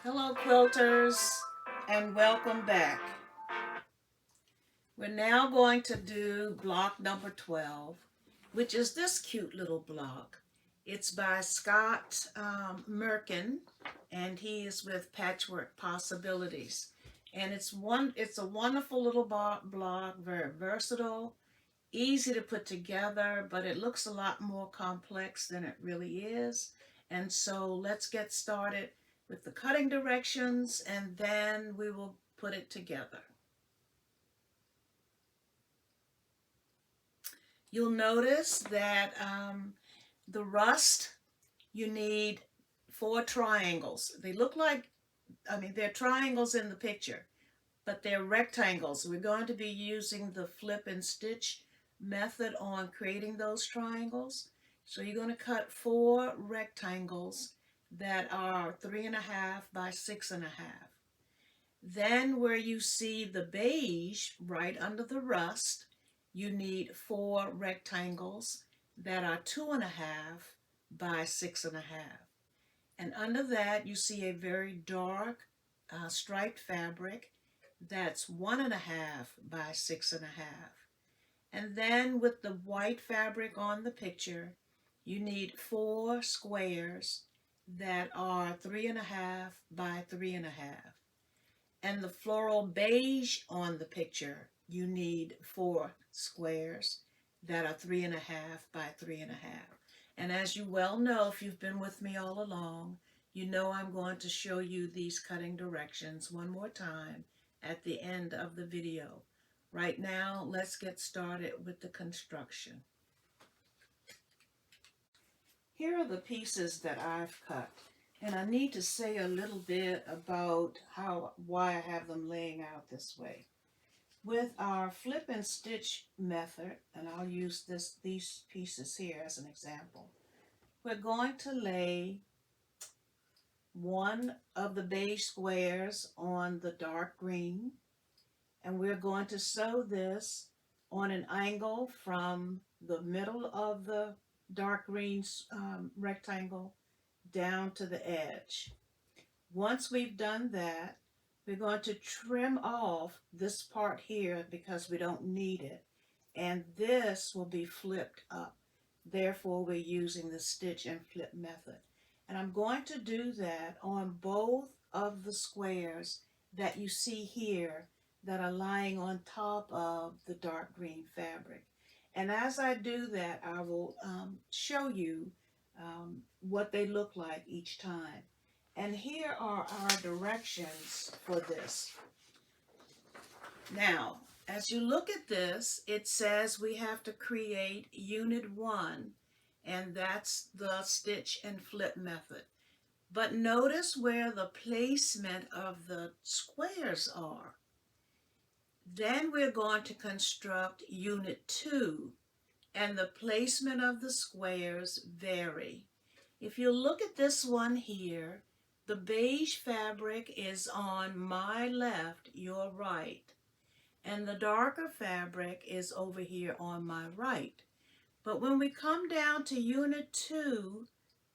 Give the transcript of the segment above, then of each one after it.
Hello quilters and welcome back. We're now going to do block number 12, which is this cute little block. It's by Scott Merkin, and he is with Patchwork Possibilities. And it's a wonderful little block, very versatile, easy to put together, but it looks a lot more complex than it really is. And so let's get started with the cutting directions, and then we will put it together. You'll notice that the rust, you need 4 triangles. They look like, they're triangles in the picture, but they're rectangles. We're going to be using the flip and stitch method on creating those triangles. So you're going to cut 4 rectangles that are 3.5 by 6.5. Then where you see the beige right under the rust, you need 4 rectangles that are 2.5 by 6.5. And under that you see a very dark striped fabric that's 1.5 by 6.5. And then with the white fabric on the picture, you need 4 squares that are 3.5 by 3.5. And the floral beige on the picture, you need 4 squares that are 3.5 by 3.5. And as you well know, if you've been with me all along, you know I'm going to show you these cutting directions one more time at the end of the video. Right now, let's get started with the construction. Here are the pieces that I've cut. And I need to say a little bit about why I have them laying out this way. With our flip and stitch method, and I'll use these pieces here as an example, we're going to lay one of the beige squares on the dark green, and we're going to sew this on an angle from the middle of the dark green rectangle down to the edge. Once we've done that, we're going to trim off this part here because we don't need it, and this will be flipped up. Therefore, we're using the stitch and flip method. And I'm going to do that on both of the squares that you see here that are lying on top of the dark green fabric. And as I do that, I will show you what they look like each time. And here are our directions for this. Now, as you look at this, it says we have to create unit 1, and that's the stitch and flip method. But notice where the placement of the squares are. Then we're going to construct unit 2, and the placement of the squares vary. If you look at this one here, the beige fabric is on my left, your right, and the darker fabric is over here on my right. But when we come down to unit 2,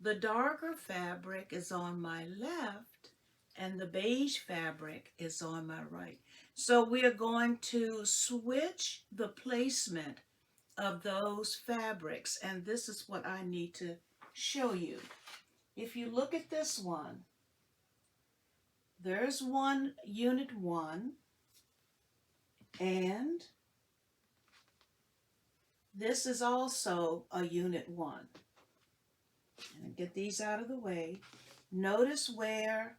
the darker fabric is on my left and the beige fabric is on my right. So we are going to switch the placement of those fabrics, and this is what I need to show you. If you look at this one, there's unit 1, and this is also a unit 1. And get these out of the way. Notice where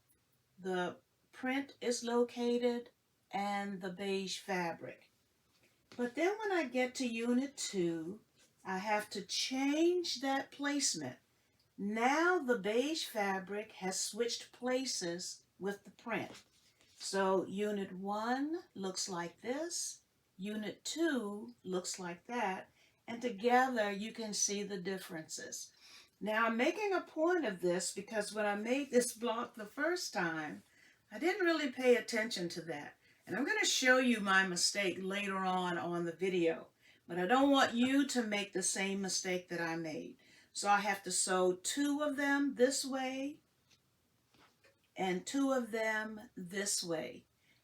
the print is located and the beige fabric. But then when I get to unit 2, I have to change that placement. Now the beige fabric has switched places with the print. So unit 1 looks like this, unit 2 looks like that, and together you can see the differences. Now I'm making a point of this because when I made this block the first time, I didn't really pay attention to that. And I'm going to show you my mistake later on the video. But I don't want you to make the same mistake that I made. So I have to sew 2 of them this way and 2 of them this way.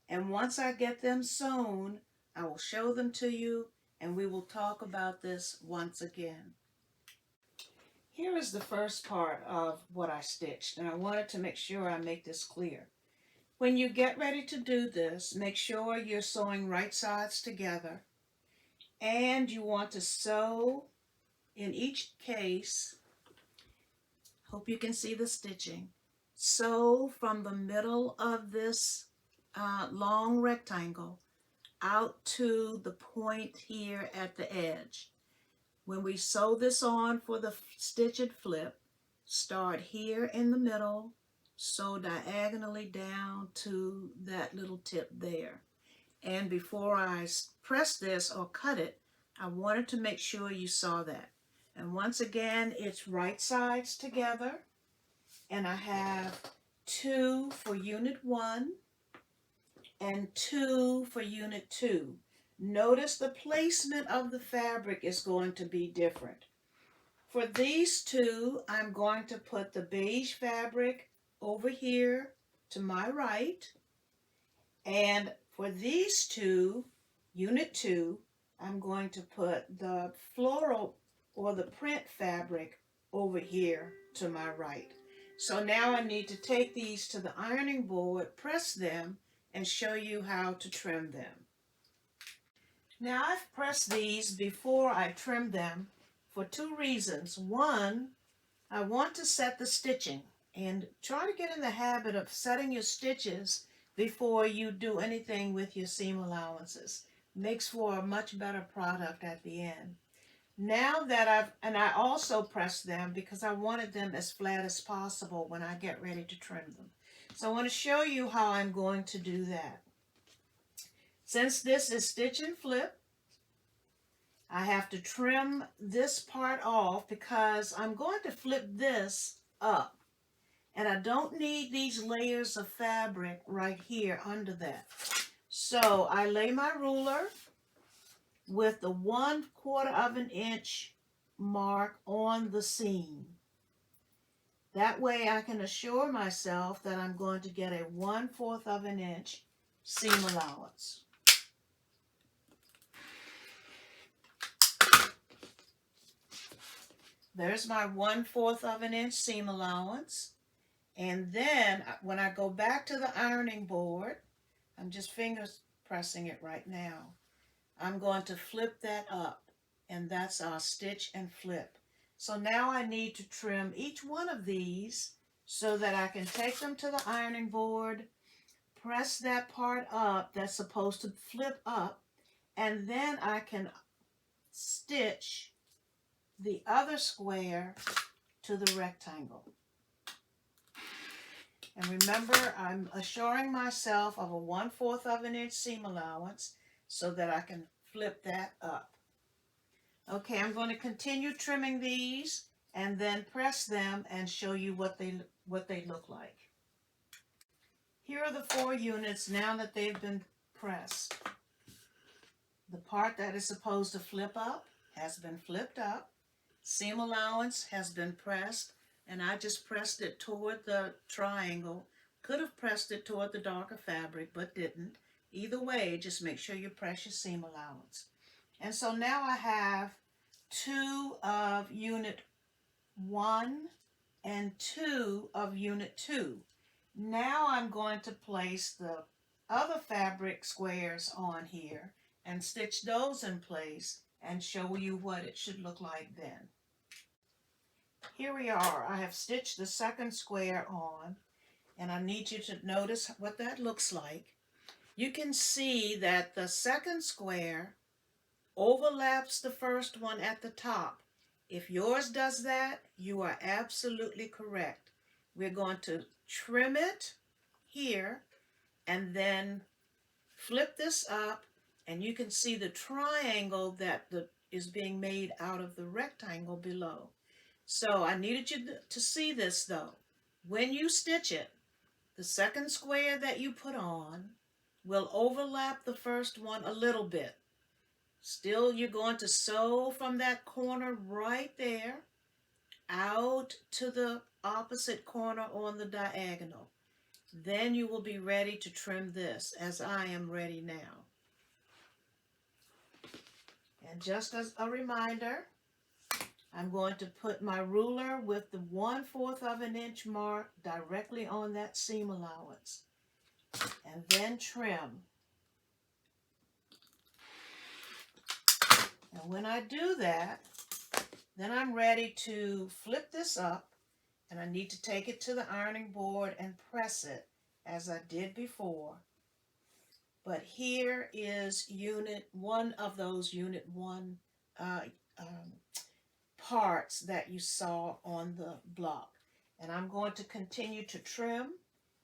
And once I get them sewn, I will show them to you and we will talk about this once again. Here is the first part of what I stitched, and I wanted to make sure I make this clear. When you get ready to do this, make sure you're sewing right sides together, and you want to sew in each case. Hope you can see the stitching. Sew from the middle of this long rectangle out to the point here at the edge. When we sew this on for the stitch and flip, start here in the middle, sew diagonally down to that little tip there. And before I press this or cut it, I wanted to make sure you saw that. And once again, it's right sides together, and I have 2 for unit 1 and 2 for unit 2. Notice the placement of the fabric is going to be different. For these 2, I'm going to put the beige fabric over here to my right, and for these 2, unit 2, I'm going to put the floral or the print fabric over here to my right. So now I need to take these to the ironing board, press them, and show you how to trim them. Now I've pressed these before I trim them for 2 reasons. One, I want to set the stitching, and try to get in the habit of setting your stitches before you do anything with your seam allowances. Makes for a much better product at the end. Now that I also pressed them because I wanted them as flat as possible when I get ready to trim them. So I want to show you how I'm going to do that. Since this is stitch and flip, I have to trim this part off because I'm going to flip this up. And I don't need these layers of fabric right here under that. So I lay my ruler with the 1/4 of an inch mark on the seam. That way I can assure myself that I'm going to get a 1/4 of an inch seam allowance. There's my 1/4 of an inch seam allowance. And then when I go back to the ironing board, I'm just finger pressing it right now. I'm going to flip that up, and that's our stitch and flip. So now I need to trim each one of these so that I can take them to the ironing board, press that part up that's supposed to flip up, and then I can stitch the other square to the rectangle. And remember, I'm assuring myself of a 1/4 of an inch seam allowance so that I can flip that up. Okay, I'm going to continue trimming these and then press them and show you what they look like. Here are the 4 units now that they've been pressed. The part that is supposed to flip up has been flipped up. Seam allowance has been pressed, and I just pressed it toward the triangle. Could have pressed it toward the darker fabric, but didn't. Either way, just make sure you press your seam allowance. And so now I have 2 of unit 1 and 2 of unit 2. Now I'm going to place the other fabric squares on here and stitch those in place and show you what it should look like then. Here we are. I have stitched the second square on, and I need you to notice what that looks like. You can see that the second square overlaps the first one at the top. If yours does that, you are absolutely correct. We're going to trim it here and then flip this up, and you can see the triangle that is being made out of the rectangle below. So I needed you to see this though. When you stitch it, the second square that you put on will overlap the first one a little bit. Still, you're going to sew from that corner right there out to the opposite corner on the diagonal. Then you will be ready to trim this, as I am ready now. And just as a reminder, I'm going to put my ruler with the 1/4 of an inch mark directly on that seam allowance, and then trim. And when I do that, then I'm ready to flip this up, and I need to take it to the ironing board and press it as I did before. But here is one of those unit 1 uh, um, parts that you saw on the block. And I'm going to continue to trim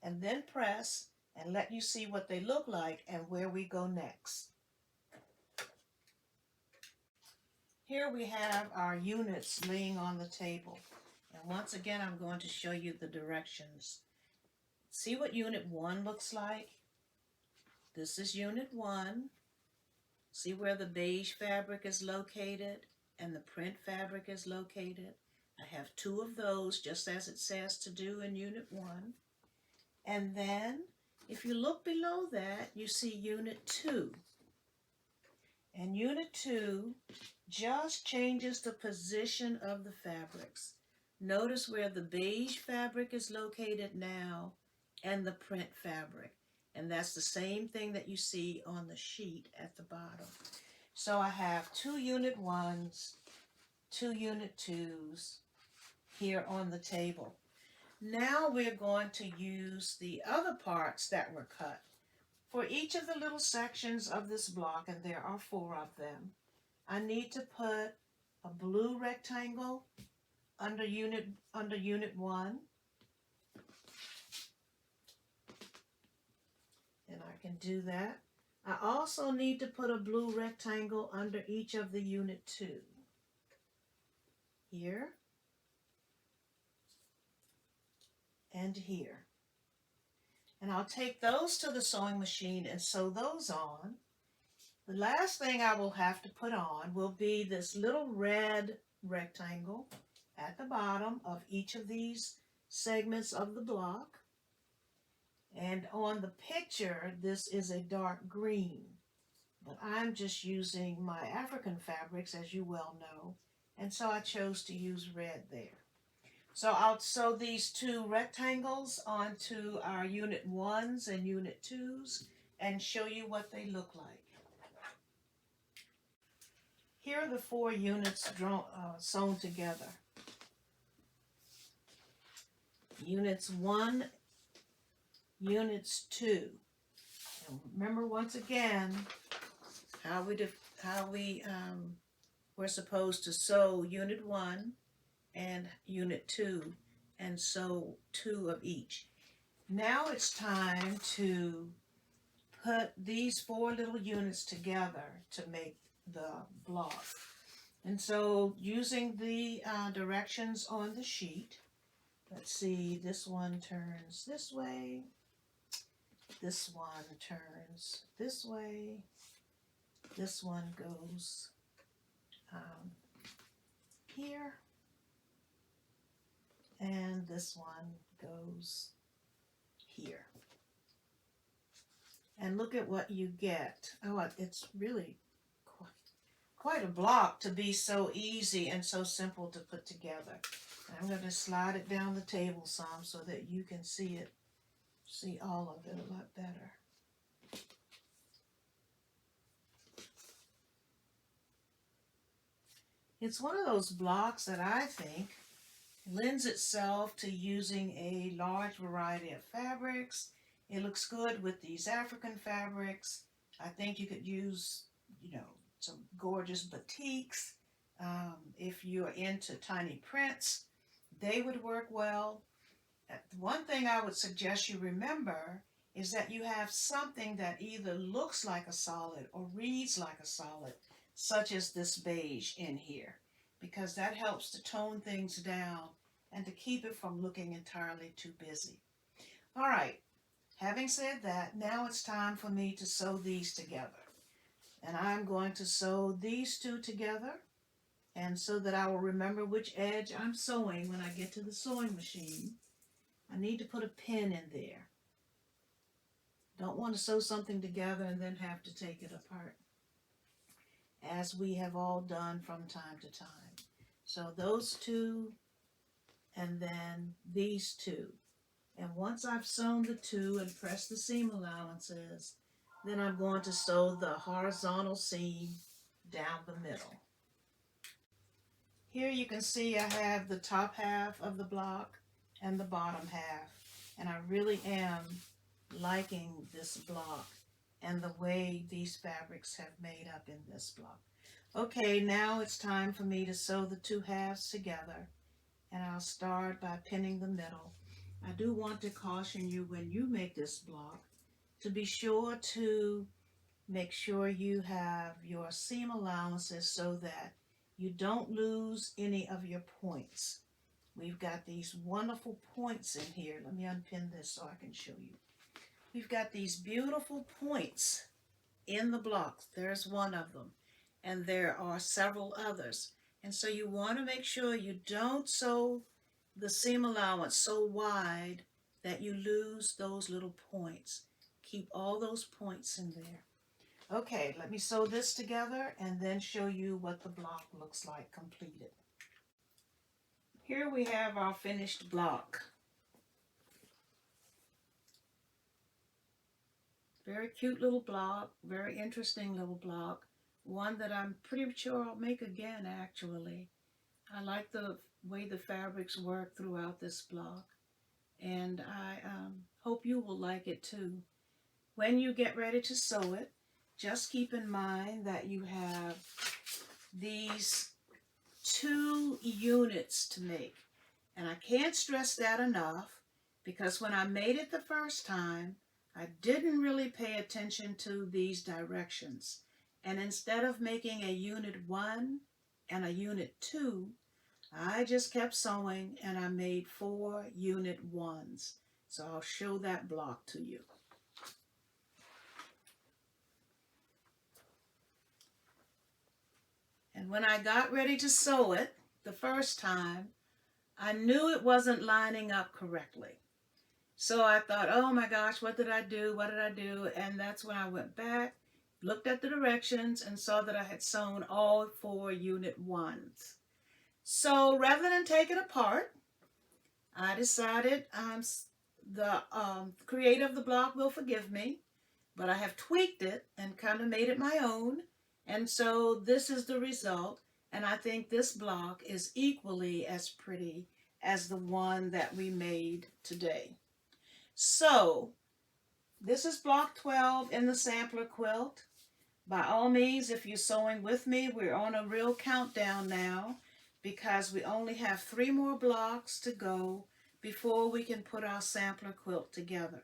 and then press and let you see what they look like and where we go next. Here we have our units laying on the table. And once again, I'm going to show you the directions. See what unit 1 looks like? This is unit 1. See where the beige fabric is located and the print fabric is located? I have 2 of those, just as it says to do in unit 1. And then, if you look below that, you see unit 2. And unit 2 just changes the position of the fabrics. Notice where the beige fabric is located now and the print fabric. And that's the same thing that you see on the sheet at the bottom. So I have 2 unit 1s, 2 unit 2s here on the table. Now we're going to use the other parts that were cut. For each of the little sections of this block, and there are 4 of them, I need to put a blue rectangle under unit 1. And I can do that. I also need to put a blue rectangle under each of the unit 2. Here and here. And I'll take those to the sewing machine and sew those on. The last thing I will have to put on will be this little red rectangle at the bottom of each of these segments of the block. And on the picture, this is a dark green, but I'm just using my African fabrics, as you well know, and so I chose to use red there. So I'll sew these 2 rectangles onto our unit 1s and unit 2s and show you what they look like. Here are the 4 units sewn together. Units 1, units 2. And remember once again how we were supposed to sew unit 1 and unit 2 and sew 2 of each. Now it's time to put these 4 little units together to make the block. And so using the directions on the sheet, let's see, this one turns this way, this one turns this way, this one goes here, and this one goes here. And look at what you get. Oh, it's really quite a block to be so easy and so simple to put together. I'm going to slide it down the table some so that you can see all of it a lot better. It's one of those blocks that I think lends itself to using a large variety of fabrics. It looks good with these African fabrics. I think you could use, some gorgeous batiks. If you're into tiny prints, they would work well. One thing I would suggest you remember is that you have something that either looks like a solid or reads like a solid, such as this beige in here, because that helps to tone things down and to keep it from looking entirely too busy. All right, having said that, now it's time for me to sew these together. And I'm going to sew these 2 together, and so that I will remember which edge I'm sewing when I get to the sewing machine, I need to put a pin in there. Don't want to sew something together and then have to take it apart, as we have all done from time to time. So those two, and then these two. And once I've sewn the two and pressed the seam allowances, then I'm going to sew the horizontal seam down the middle. Here you can see I have the top half of the block and the bottom half, and I really am liking this block and the way these fabrics have made up in this block. Okay, now it's time for me to sew the two halves together, and I'll start by pinning the middle. I do want to caution you when you make this block to be sure to make sure you have your seam allowances so that you don't lose any of your points. We've got these wonderful points in here. Let me unpin this so I can show you. We've got these beautiful points in the blocks. There's one of them, and there are several others. And so you want to make sure you don't sew the seam allowance so wide that you lose those little points. Keep all those points in there. Okay, let me sew this together and then show you what the block looks like completed. Here we have our finished block. Very cute little block, very interesting little block. One that I'm pretty sure I'll make again, actually. I like the way the fabrics work throughout this block, and I hope you will like it too. When you get ready to sew it, just keep in mind that you have these 2 units to make. And I can't stress that enough, because when I made it the first time, I didn't really pay attention to these directions. And instead of making a unit 1 and a unit 2, I just kept sewing and I made 4 unit 1s. So I'll show that block to you. And when I got ready to sew it the first time, I knew it wasn't lining up correctly. So I thought, oh my gosh, what did I do? What did I do? And that's when I went back, looked at the directions, and saw that I had sewn all 4 unit 1s. So rather than take it apart, I decided the creator of the block will forgive me, but I have tweaked it and kind of made it my own. And so this is the result. And I think this block is equally as pretty as the one that we made today. So this is block 12 in the sampler quilt. By all means, if you're sewing with me, we're on a real countdown now, because we only have 3 more blocks to go before we can put our sampler quilt together.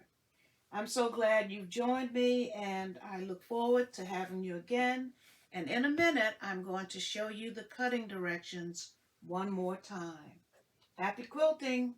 I'm so glad you've joined me, and I look forward to having you again. And in a minute, I'm going to show you the cutting directions one more time. Happy quilting!